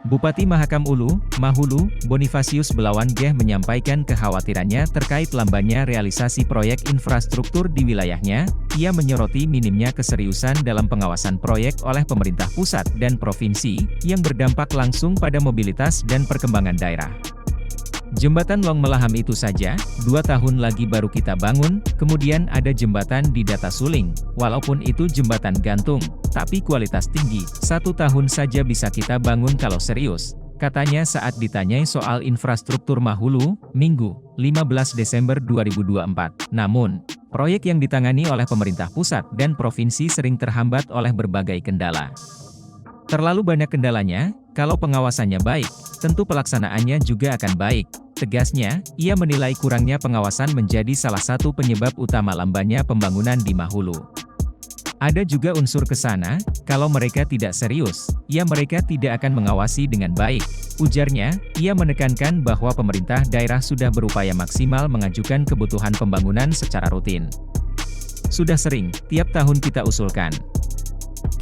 Bupati Mahakam Ulu, Mahulu, Bonifasius Belawan Geh menyampaikan kekhawatirannya terkait lambannya realisasi proyek infrastruktur di wilayahnya. Ia menyoroti minimnya keseriusan dalam pengawasan proyek oleh pemerintah pusat dan provinsi, yang berdampak langsung pada mobilitas dan perkembangan daerah. Jembatan Long Melaham itu saja, 2 tahun lagi baru kita bangun, kemudian ada jembatan di Data Suling, walaupun itu jembatan gantung, tapi kualitas tinggi, 1 tahun saja bisa kita bangun kalau serius, katanya saat ditanyai soal infrastruktur Mahulu, Minggu, 15 Desember 2024. Namun, proyek yang ditangani oleh pemerintah pusat dan provinsi sering terhambat oleh berbagai kendala. Terlalu banyak kendalanya, kalau pengawasannya baik, tentu pelaksanaannya juga akan baik. Tegasnya, ia menilai kurangnya pengawasan menjadi salah satu penyebab utama lambannya pembangunan di Mahulu. Ada juga unsur kesana, kalau mereka tidak serius, ya mereka tidak akan mengawasi dengan baik. Ujarnya, ia menekankan bahwa pemerintah daerah sudah berupaya maksimal mengajukan kebutuhan pembangunan secara rutin. Sudah sering, tiap tahun kita usulkan.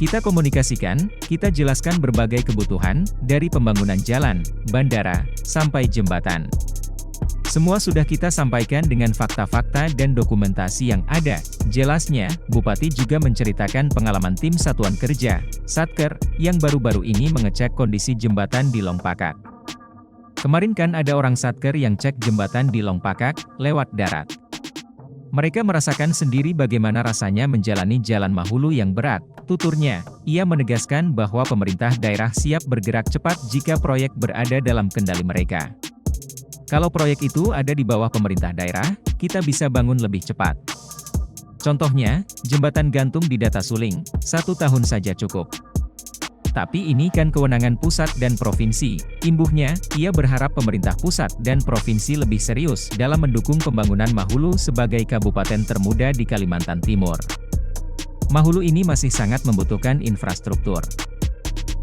Kita komunikasikan, kita jelaskan berbagai kebutuhan, dari pembangunan jalan, bandara, sampai jembatan. Semua sudah kita sampaikan dengan fakta-fakta dan dokumentasi yang ada. Jelasnya, Bupati juga menceritakan pengalaman tim Satuan Kerja, Satker, yang baru-baru ini mengecek kondisi jembatan di Longpakak. Kemarin kan ada orang Satker yang cek jembatan di Longpakak, lewat darat. Mereka merasakan sendiri bagaimana rasanya menjalani jalan Mahulu yang berat, tuturnya. Ia menegaskan bahwa pemerintah daerah siap bergerak cepat jika proyek berada dalam kendali mereka. Kalau proyek itu ada di bawah pemerintah daerah, kita bisa bangun lebih cepat. Contohnya, jembatan gantung di Data Suling, 1 tahun saja cukup. Tapi ini kan kewenangan pusat dan provinsi. Imbuhnya, ia berharap pemerintah pusat dan provinsi lebih serius dalam mendukung pembangunan Mahulu sebagai kabupaten termuda di Kalimantan Timur. Mahulu ini masih sangat membutuhkan infrastruktur.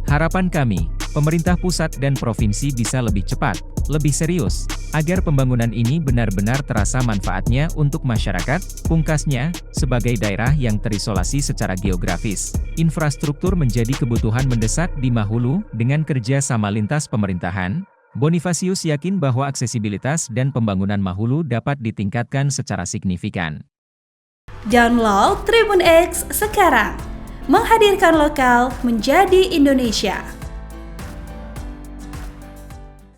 Harapan kami, pemerintah pusat dan provinsi bisa lebih cepat, lebih serius, agar pembangunan ini benar-benar terasa manfaatnya untuk masyarakat. Pungkasnya, sebagai daerah yang terisolasi secara geografis, infrastruktur menjadi kebutuhan mendesak di Mahulu. Dengan kerja sama lintas pemerintahan, Bonifasius yakin bahwa aksesibilitas dan pembangunan Mahulu dapat ditingkatkan secara signifikan. Download Tribun X sekarang, menghadirkan lokal menjadi Indonesia.